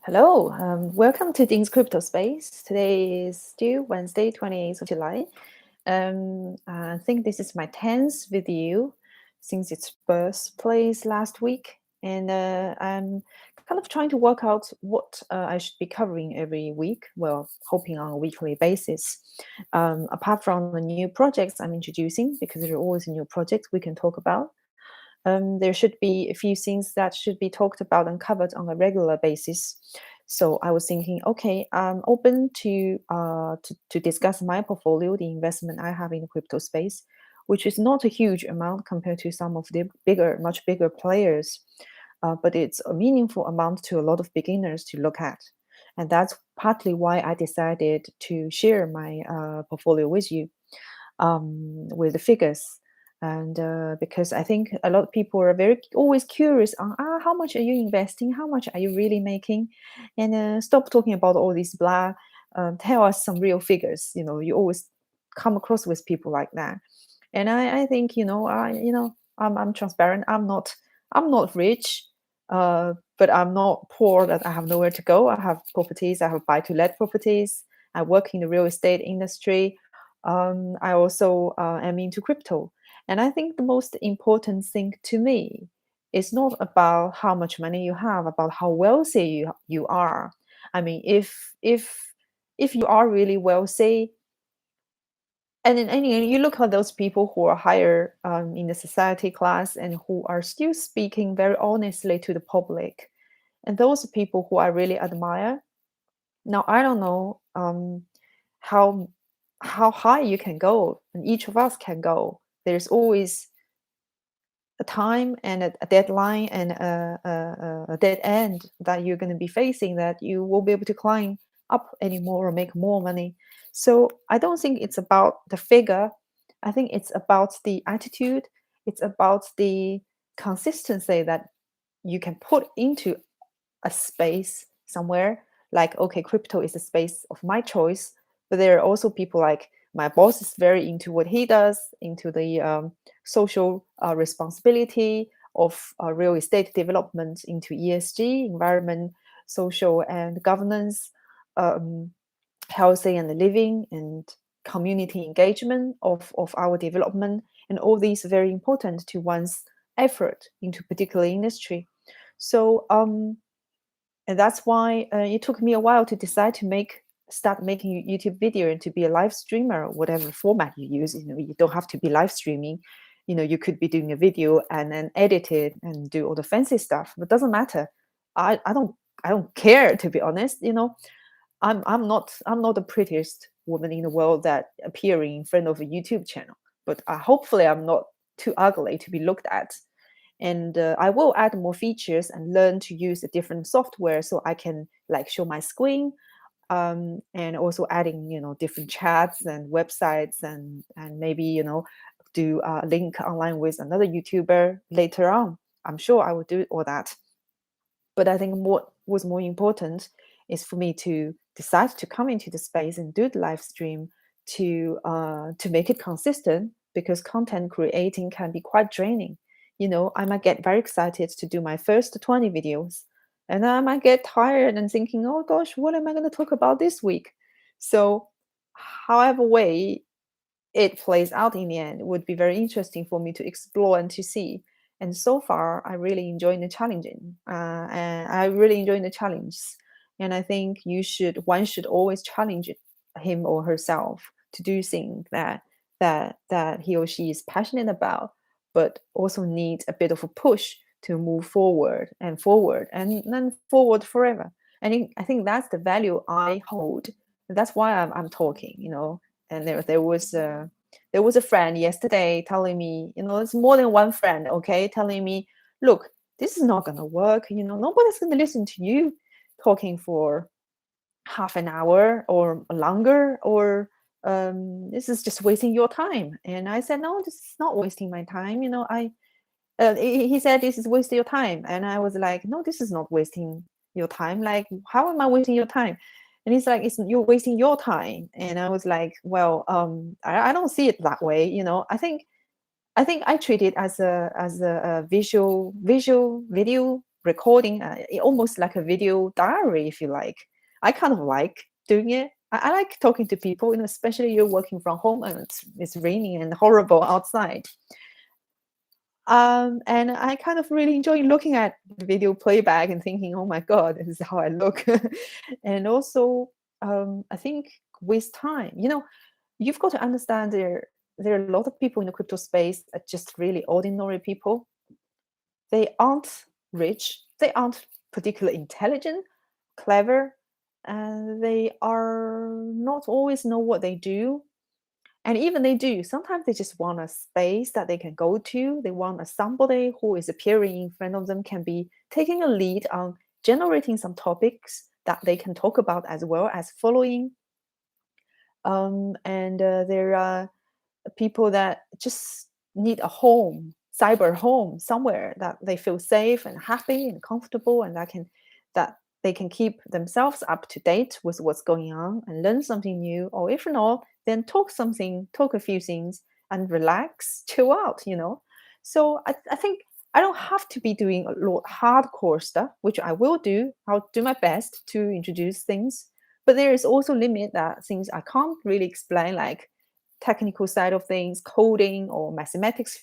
Hello, welcome to Dean's Crypto Space. Today is still Wednesday, 28th of July. I think this is my 10th video since its birthplace last week. And I'm kind of trying to work out what I should be covering every week. Well, hoping on a weekly basis. Apart from the new projects I'm introducing, because there are always new projects we can talk about. There should be a few things that should be talked about and covered on a regular basis. So I was thinking, okay, I'm open to discuss my portfolio, the investment I have in the crypto space, which is not a huge amount compared to some of the much bigger players, but it's a meaningful amount to a lot of beginners to look at. And that's partly why I decided to share my portfolio with you with the figures. And because I think a lot of people are very always curious on how much are you investing, how much are you really making, and stop talking about all these blah. Tell us some real figures. You always come across with people like that, and I think I'm transparent. I'm not rich, but I'm not poor that I have nowhere to go. I have properties. I have buy-to-let properties. I work in the real estate industry. I also am into crypto. And I think the most important thing to me is not about how much money you have, about how wealthy you are. I mean, if you are really wealthy, and you look at those people who are higher in the society class and who are still speaking very honestly to the public, and those are people who I really admire. Now I don't know how how high you can go, and each of us can go. There's always a time and a deadline and a dead end that you're going to be facing, that you won't be able to climb up anymore or make more money. So I don't think it's about the figure. I think it's about the attitude. It's about the consistency that you can put into a space somewhere. Like, okay, crypto is a space of my choice, but there are also people like my boss is very into what he does, into the social responsibility of real estate development, into ESG, environment, social and governance, um, healthy and living, and community engagement of our development. And all these are very important to one's effort into particular industry. So and that's why it took me a while to decide to start making YouTube video and to be a live streamer, whatever format you use. You don't have to be live streaming. You could be doing a video and then edit it and do all the fancy stuff. But it doesn't matter. I don't care, to be honest. I'm not the prettiest woman in the world that appearing in front of a YouTube channel. But hopefully I'm not too ugly to be looked at. And I will add more features and learn to use a different software so I can like show my screen, and also adding different chats and websites, and maybe do a link online with another YouTuber later on. I'm sure I will do all that. But I think what was more important is for me to decide to come into the space and do the live stream to make it consistent, because content creating can be quite draining. I might get very excited to do my first 20 videos, and I might get tired and thinking, oh gosh, what am I going to talk about this week? So however way it plays out in the end, it would be very interesting for me to explore and to see. And so far, I really enjoy the challenging, and I really enjoy the challenge. And I think one should always challenge him or herself to do things that he or she is passionate about, but also need a bit of a push to move forward and then forward forever. I think that's the value I hold. That's why I'm talking. And there was a friend yesterday telling me, it's more than one friend, okay, telling me, look, this is not going to work. Nobody's going to listen to you talking for half an hour or longer, or this is just wasting your time. And I said, no, this is not wasting my time. He said, this is wasting your time. And I was like, no, this is not wasting your time. Like, how am I wasting your time? And he's like, you're wasting your time. And I was like, well, I don't see it that way. I think I treat it as a visual video recording, almost like a video diary, if you like. I kind of like doing it. I like talking to people, especially you're working from home and it's raining and horrible outside. And I kind of really enjoy looking at the video playback and thinking, oh my God, this is how I look. And also, I think with time, you've got to understand there are a lot of people in the crypto space are just really ordinary people. They aren't rich, they aren't particularly intelligent, clever, and they are not always know what they do. And even they do, sometimes they just want a space that they can go to. They want a somebody who is appearing in front of them can be taking a lead on generating some topics that they can talk about as well as following. And there are people that just need a home, cyber home somewhere that they feel safe and happy and comfortable, and that they can keep themselves up to date with what's going on and learn something new, or if not, then talk a few things and relax, chill out. So I think I don't have to be doing a lot hardcore stuff, which I will do. I'll do my best to introduce things, but there is also limit that things I can't really explain, like technical side of things, coding or mathematics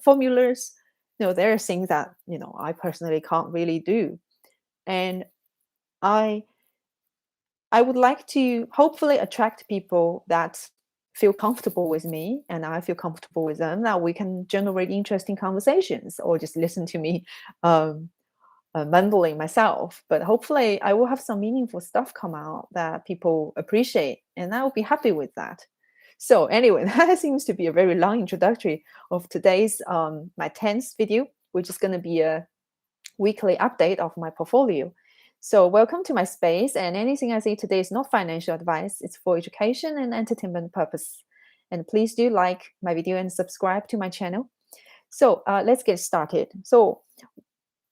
formulas. There are things that I personally can't really do, and I I would like to hopefully attract people that feel comfortable with me and I feel comfortable with them, that we can generate interesting conversations or just listen to me um, mumbling myself. But hopefully, I will have some meaningful stuff come out that people appreciate, and I will be happy with that. So anyway, that seems to be a very long introductory of today's my 10th video, which is going to be a weekly update of my portfolio. So welcome to my space, and anything I say today is not financial advice. It's for education and entertainment purpose. And please do like my video and subscribe to my channel. So let's get started. So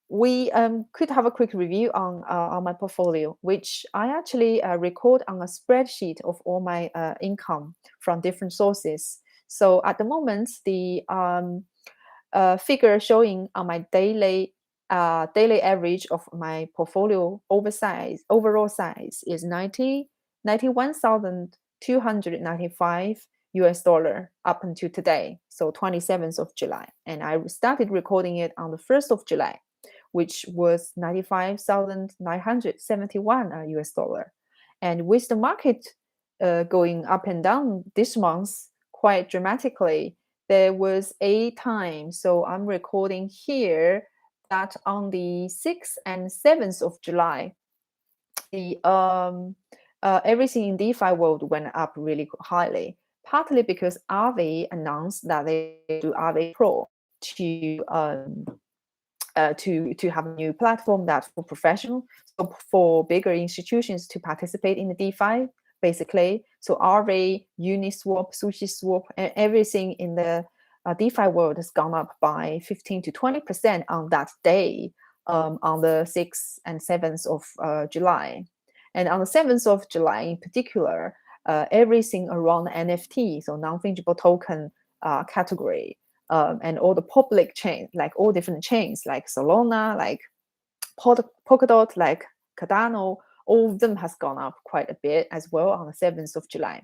we could have a quick review on my portfolio, which I actually record on a spreadsheet of all my income from different sources. So at the moment, the figure showing on my daily average of my portfolio overall size is 91,295 US dollar up until today, so 27th of July. And I started recording it on the 1st of July, which was 95,971 US dollar. And with the market going up and down this month quite dramatically, there was a time, so I'm recording here, that on the 6th and 7th of July, the everything in DeFi world went up really highly, partly because Aave announced that they do Aave Pro to have a new platform that's for professional, so for bigger institutions to participate in the DeFi, basically. So Aave, Uniswap, SushiSwap, and everything in the DeFi world has gone up by 15 to 20% on that day, on the 6th and 7th of July. And on the 7th of July in particular, everything around NFT, so non-fungible token category, and all the public chains, like all different chains, like Solana, like Polkadot, like Cardano, all of them has gone up quite a bit as well on the 7th of July.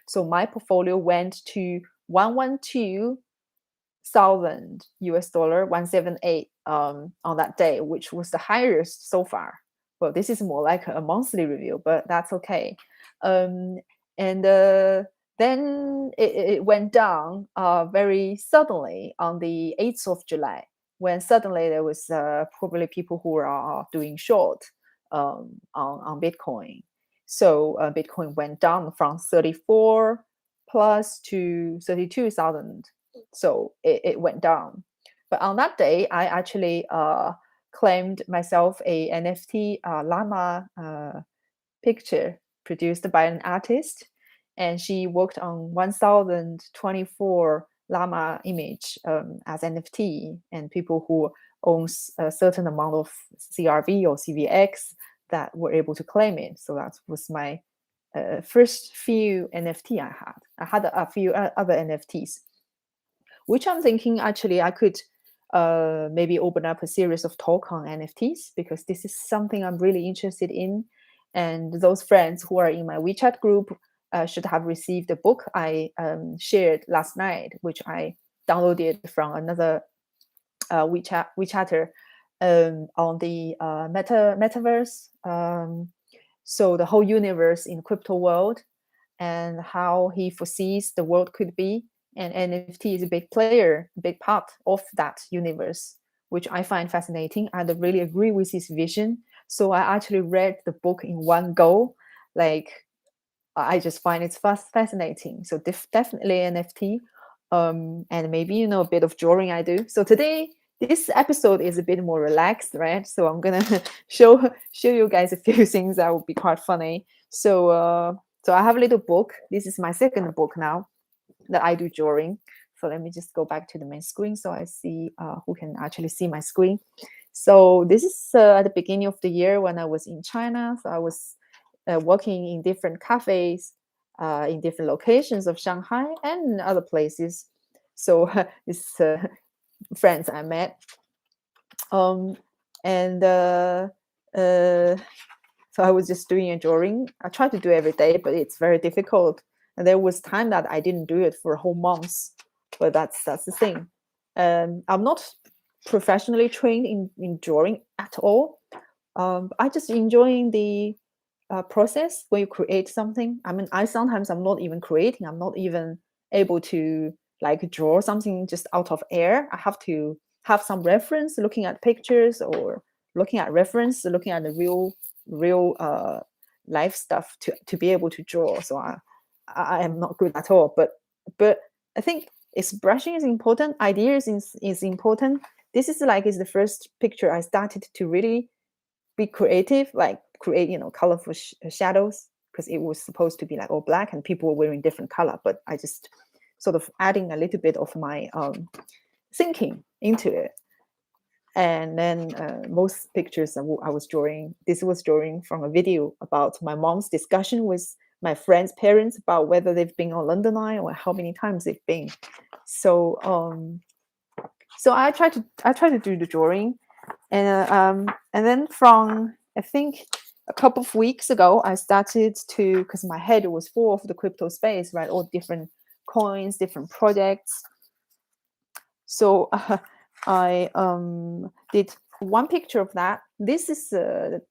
So my portfolio went to 112,000 US dollar, 178 on that day, which was the highest so far. Well, this is more like a monthly review, but that's okay. And then it went down very suddenly on the 8th of July, when suddenly there was probably people who are doing short on Bitcoin. So Bitcoin went down from 34 plus to 32,000. So it went down. But on that day, I actually claimed myself a NFT llama picture produced by an artist, and she worked on 1024 llama image as NFT, and people who owns a certain amount of CRV or CVX that were able to claim it. So that was my first few NFT I had. I had a few other NFTs, which I'm thinking actually I could maybe open up a series of talk on NFTs, because this is something I'm really interested in. And those friends who are in my WeChat group should have received a book I shared last night, which I downloaded from another WeChatter on the metaverse. So the whole universe in crypto world, and how he foresees the world could be. And NFT is a big player, a big part of that universe, which I find fascinating. I really agree with his vision. So I actually read the book in one go. Like, I just find it fascinating. So definitely NFT, and maybe a bit of drawing I do. So today, this episode is a bit more relaxed, right? So I'm gonna show you guys a few things that would be quite funny. So I have a little book. This is my second book now that I do drawing. So let me just go back to the main screen so I see who can actually see my screen. So this is at the beginning of the year when I was in China. So I was working in different cafes in different locations of Shanghai and other places. So it's friends I met. And so I was just doing a drawing. I try to do every day, but it's very difficult. And there was time that I didn't do it for a whole month. But that's the thing. I'm not professionally trained in drawing at all. I just enjoying the process when you create something. I mean, I'm not even creating. I'm not even able to like draw something just out of air. I have to have some reference, looking at pictures or looking at the real life stuff to be able to draw. So I am not good at all. But I think expression is important. Ideas is important. This is the first picture I started to really be creative, like create colorful shadows, because it was supposed to be like all black and people were wearing different color. But I just sort of adding a little bit of my thinking into it. And then most pictures I was drawing, this was drawing from a video about my mom's discussion with my friends' parents about whether they've been on London Eye or how many times they've been. So so I try to do the drawing, and then from I think a couple of weeks ago I started to, because my head was full of the crypto space, right? All different coins, different projects. So I did one picture of that. This is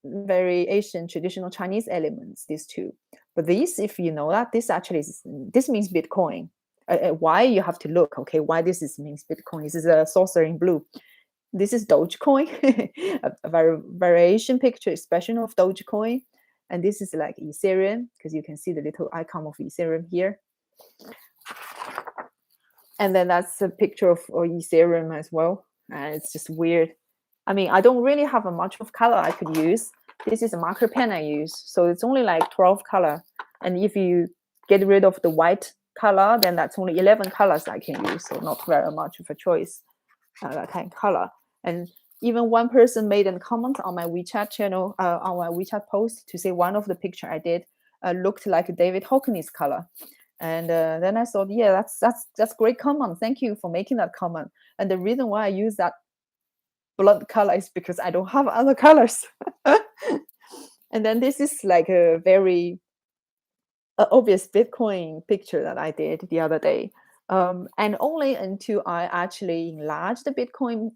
very Asian traditional Chinese elements, these two. But this, if you know that, this means Bitcoin. Why you have to look, okay, why means Bitcoin. This is a saucer in blue. This is Dogecoin, a variation picture expression of Dogecoin. And this is like Ethereum, because you can see the little icon of Ethereum here. And then that's a picture of Ethereum as well. And it's just weird. I mean, I don't really have a much of color I could use. This is a marker pen I use. So it's only like 12 color. And if you get rid of the white color, then that's only 11 colors I can use. So not very much of a choice, that kind of color. And even one person made a comment on my WeChat channel, on my WeChat post, to say one of the picture I did looked like David Hockney's color. And then I thought, yeah, that's great comment. Thank you for making that comment. And the reason why I use that blood color is because I don't have other colors. And then this is like a very obvious Bitcoin picture that I did the other day. And only until I actually enlarged the Bitcoin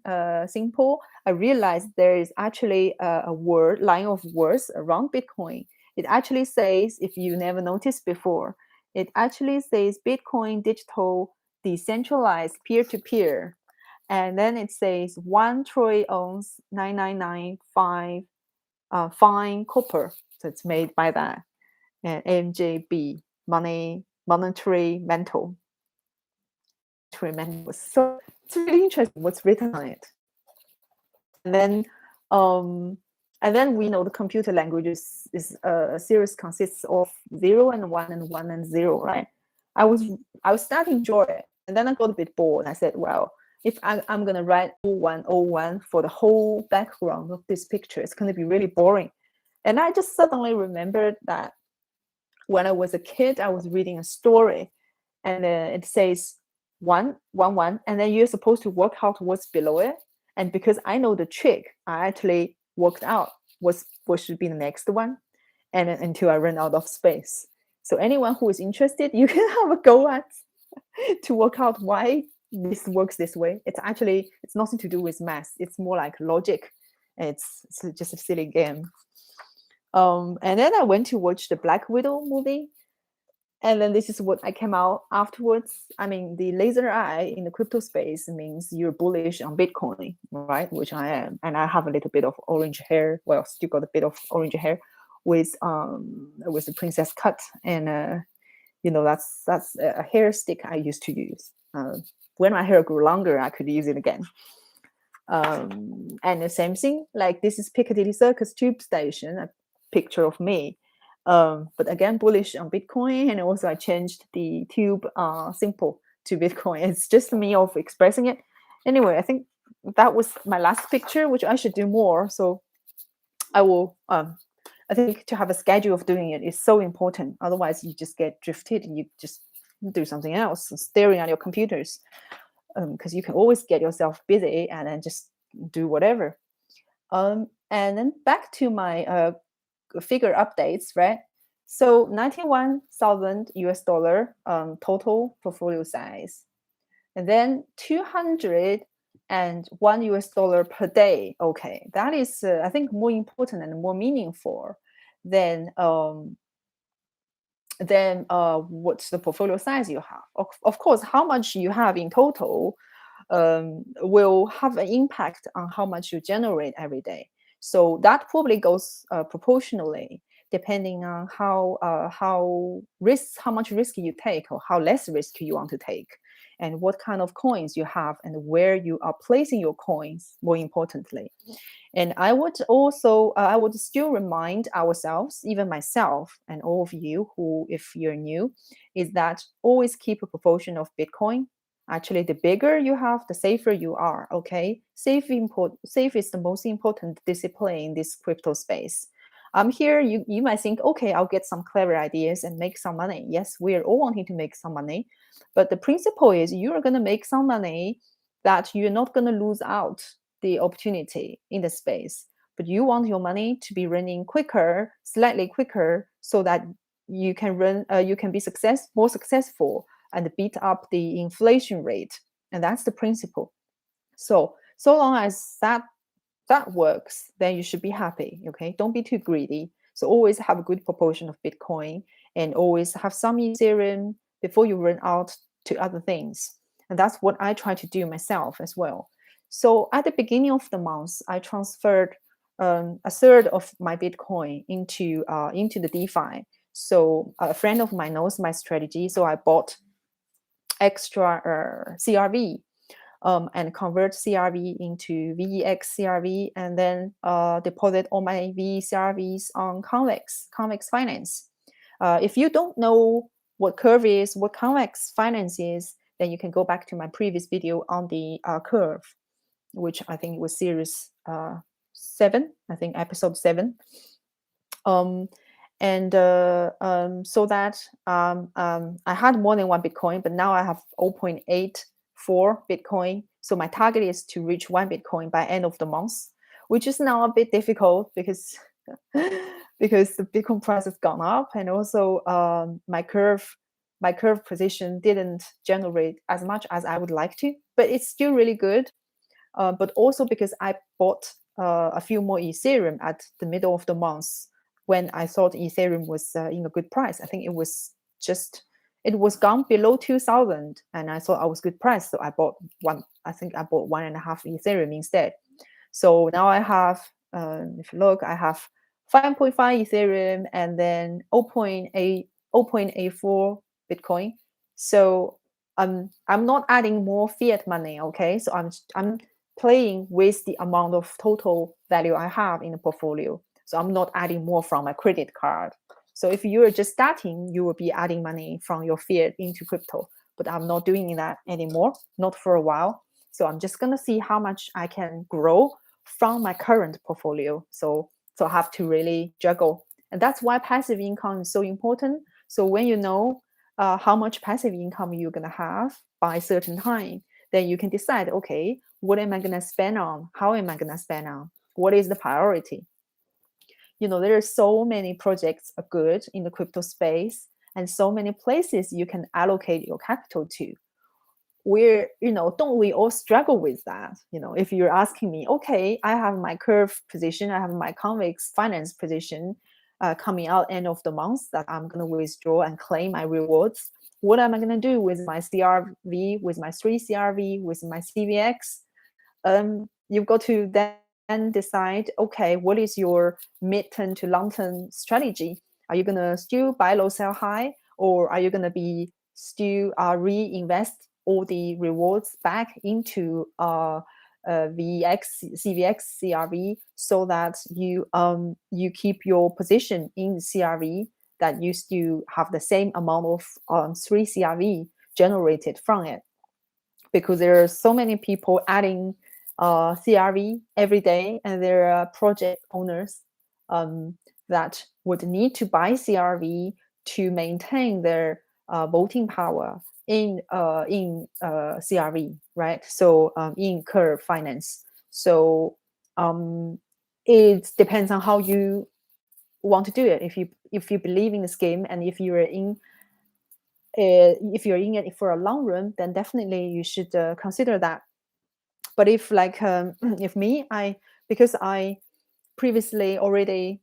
symbol, I realized there is actually a line of words around Bitcoin. It actually says, if you never noticed before, it actually says Bitcoin digital decentralized peer-to-peer. And then it says 1 troy owns 9995 fine copper. So it's made by that. And MJB, monetary mental. So it's really interesting what's written on it. And then we know the computer language is a series consists of 0 and 1 and 1 and 0, right? I was starting to enjoy it, and then I got a bit bored. I said, well, if I'm gonna write 0101 for the whole background of this picture, it's gonna be really boring. And I just suddenly remembered that when I was a kid, I was reading a story, and it says 1 1 1, and then you're supposed to work out what's below it. And because I know the trick, I actually worked out what should be the next one, and until I run out of space. So anyone who is interested, you can have a go at to work out why this works this way. It's nothing to do with math. It's more like logic. It's just a silly game. And then I went to watch the Black Widow movie. And then this is what I came out afterwards. I mean, the laser eye in the crypto space means you're bullish on Bitcoin, right? Which I am. And I have a little bit of orange hair. Well, still got a bit of orange hair with the princess cut. And that's a hair stick I used to use. When my hair grew longer, I could use it again. And the same thing, like this is Piccadilly Circus tube station, a picture of me. But again, bullish on Bitcoin, and also I changed the tube symbol to Bitcoin. It's just me of expressing it. Anyway, I think that was my last picture, which I should do more. So I will. I think to have a schedule of doing it is so important. Otherwise, you just get drifted and you just do something else, staring at your computers, because you can always get yourself busy and then just do whatever. And then back to my figure updates, right? So 91,000 US dollar total portfolio size, and then 201 US dollar per day. Okay, that is I think more important and more meaningful than what's the portfolio size you have. Of course, how much you have in total will have an impact on how much you generate every day. So that probably goes proportionally, depending on how much risk you take, or how less risk you want to take, and what kind of coins you have, and where you are placing your coins. More importantly, and I would still remind ourselves, even myself and all of you who, if you're new, is that always keep a proportion of Bitcoin. Actually, the bigger you have, the safer you are. Okay, safe is the most important discipline in this crypto space. Here you might think, okay, I'll get some clever ideas and make some money. Yes, we're all wanting to make some money, but the principle is you are going to make some money that you're not going to lose out the opportunity in the space, but you want your money to be running quicker, slightly quicker, so that you can be more successful and beat up the inflation rate. And that's the principle. So long as that works, then you should be happy. Okay, don't be too greedy. So always have a good proportion of Bitcoin, and always have some Ethereum before you run out to other things. And that's what I try to do myself as well. So at the beginning of the month, I transferred a third of my Bitcoin into the DeFi. So a friend of mine knows my strategy, so I bought extra CRV and convert CRV into VEX CRV, and then deposit all my VE CRVs on Convex Finance. If you don't know what Curve is, what Convex Finance is, then you can go back to my previous video on the Curve, which I think was series 7, I think episode 7. So that I had more than one Bitcoin, but now I have 0.84 Bitcoin. So my target is to reach 1 Bitcoin by end of the month, which is now a bit difficult because because the Bitcoin price has gone up, and also my curve position didn't generate as much as I would like to, but it's still really good. But also because I bought a few more Ethereum at the middle of the month, when I thought Ethereum was in a good price. I think it was gone below 2,000, and I thought I was good price, so I bought one. I think I bought 1.5 Ethereum instead. So now I have, if you look, I have 5.5 Ethereum and then 0.84 Bitcoin. So I'm not adding more fiat money. Okay, so I'm playing with the amount of total value I have in the portfolio. So I'm not adding more from my credit card. So if you're just starting, you will be adding money from your fiat into crypto. But I'm not doing that anymore, not for a while. So I'm just gonna see how much I can grow from my current portfolio. So I have to really juggle. And that's why passive income is so important. So when you know how much passive income you're gonna have by a certain time, then you can decide, okay, what am I going to spend on? How am I going to spend on? What is the priority? There are so many projects are good in the crypto space, and so many places you can allocate your capital to. Where, don't we all struggle with that? If you're asking me, okay, I have my Curve position, I have my Convex Finance position coming out end of the month that I'm going to withdraw and claim my rewards. What am I going to do with my CRV, with my 3CRV, with my CVX? You've got to then decide, okay, what is your mid-term to long-term strategy? Are you going to still buy low, sell high, or are you going to be still reinvest all the rewards back into VX, CVX, CRV, so that you keep your position in CRV, that you still have the same amount of 3CRV generated from it? Because there are so many people adding CRV every day, and there are project owners that would need to buy CRV to maintain their voting power in CRV, right? So in Curve Finance. So it depends on how you want to do it. If you believe in the scheme, and if you're in it for a long run, then definitely you should consider that. But if if me, because I previously already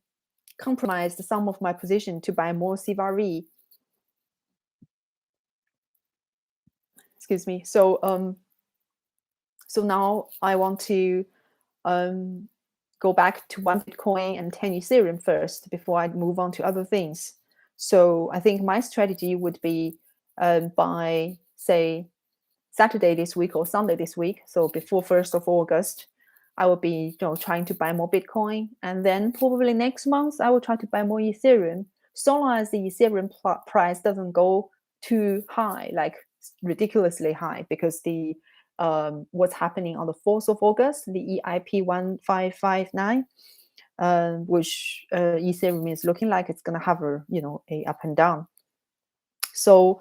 compromised some of my position to buy more CVRV. Excuse me. So now I want to go back to 1 Bitcoin and 10 Ethereum first before I move on to other things. So I think my strategy would be by, say, Saturday this week or Sunday this week, so before 1st of August, I will be trying to buy more Bitcoin. And then probably next month, I will try to buy more Ethereum, so long as the Ethereum price doesn't go too high, like ridiculously high, because the what's happening on the 4th of August, the EIP 1559, which Ethereum is looking like it's going to have a up and down. So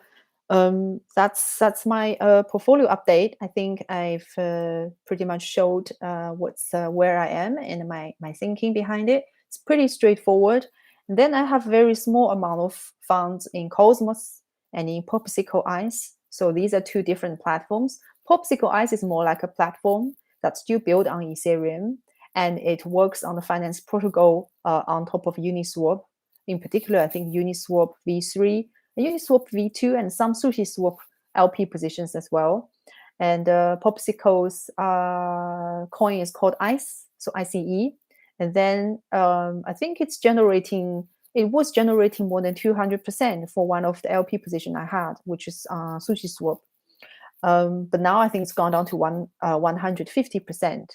that's my portfolio update. I think I've pretty much showed where I am and my thinking behind it. It's pretty straightforward. And then I have very small amount of funds in Cosmos and in Popsicle Ice. So these are two different platforms. Popsicle Ice is more like a platform that's still built on Ethereum, and it works on the finance protocol on top of Uniswap. In particular, I think Uniswap v3, Uniswap v2, and some SushiSwap LP positions as well. And Popsicle's coin is called ICE, so ICE. And then I think it was generating more than 200% for one of the LP position I had, which is SushiSwap. But now I think it's gone down to 150%.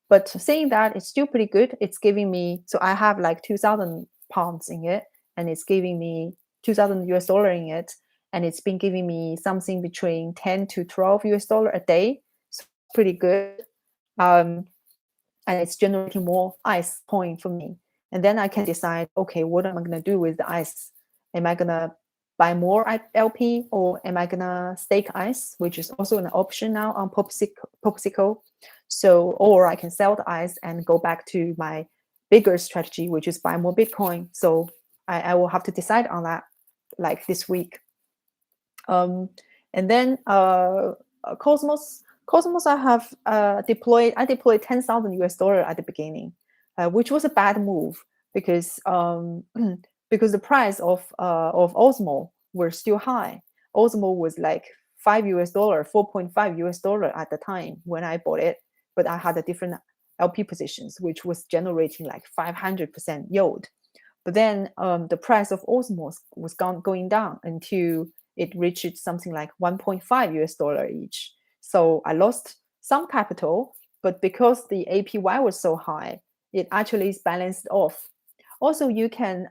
But saying that, it's still pretty good. It's giving me, so I have like 2,000 pounds in it, and it's giving me 2,000 US dollar in it, and it's been giving me something between 10 to 12 US dollar a day. So pretty good. And it's generating more ICE coin for me. And then I can decide, okay, what am I going to do with the ICE? Am I going to buy more LP, or am I going to stake ICE, which is also an option now on Popsicle? So, or I can sell the ICE and go back to my bigger strategy, which is buy more Bitcoin. So I will have to decide on that like this week. And then Cosmos, I have deployed 10,000 US dollar at the beginning, which was a bad move because because the price of Osmo were still high. Osmo was like $5 US, 4.5 US dollar at the time when I bought it, but I had a different LP positions, which was generating like 500% yield. But then the price of Osmo was going down until it reached something like 1.5 US dollar each. So I lost some capital, but because the APY was so high, it actually is balanced off. Also, you can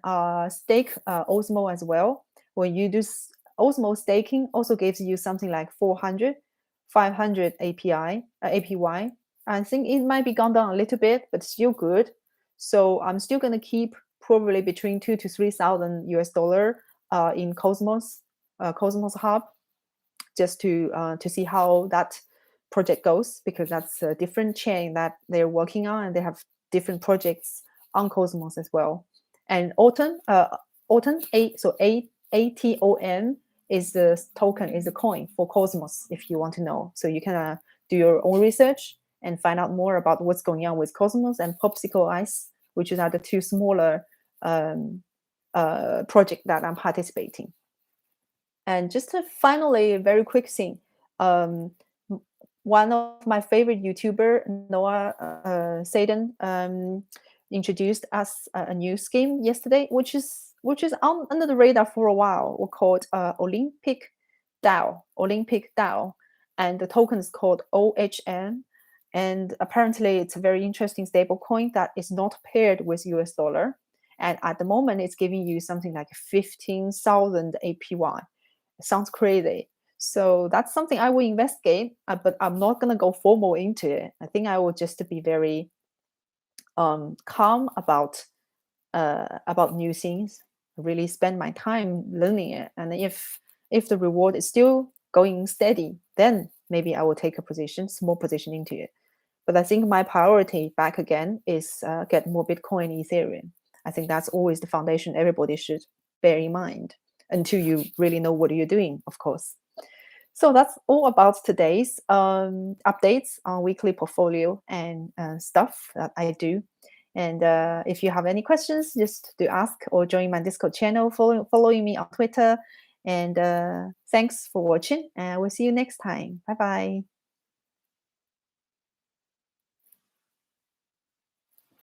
stake Osmo as well. When you do Osmo staking, also gives you something like 400, 500 APY. I think it might be gone down a little bit, but still good. So I'm still going to keep probably between 2,000 to 3,000 US dollar in Cosmos Hub, just to see how that project goes, because that's a different chain that they're working on, and they have different projects on Cosmos as well. And Autumn, ATOM is the token, is the coin for Cosmos, if you want to know. So you can do your own research and find out more about what's going on with Cosmos and Popsicle Ice, which are the two smaller project that I'm participating. And just finally, a very quick thing. One of my favorite YouTuber, Noah Sadin, introduced us a new scheme yesterday, which is under the radar for a while. We're called Olympic DAO, and the token is called OHM. And apparently, it's a very interesting stable coin that is not paired with US dollar. And at the moment, it's giving you something like 15,000 APY. It sounds crazy. So that's something I will investigate, but I'm not going to go formal into it. I think I will just be very calm about new things, really spend my time learning it. And if the reward is still going steady, then maybe I will take a small position into it. But I think my priority back again is get more Bitcoin, Ethereum. I think that's always the foundation everybody should bear in mind until you really know what you're doing, of course. So that's all about today's updates on weekly portfolio and stuff that I do. And if you have any questions, just do ask or join my Discord channel, following me on Twitter. And thanks for watching, and we'll see you next time. Bye-bye.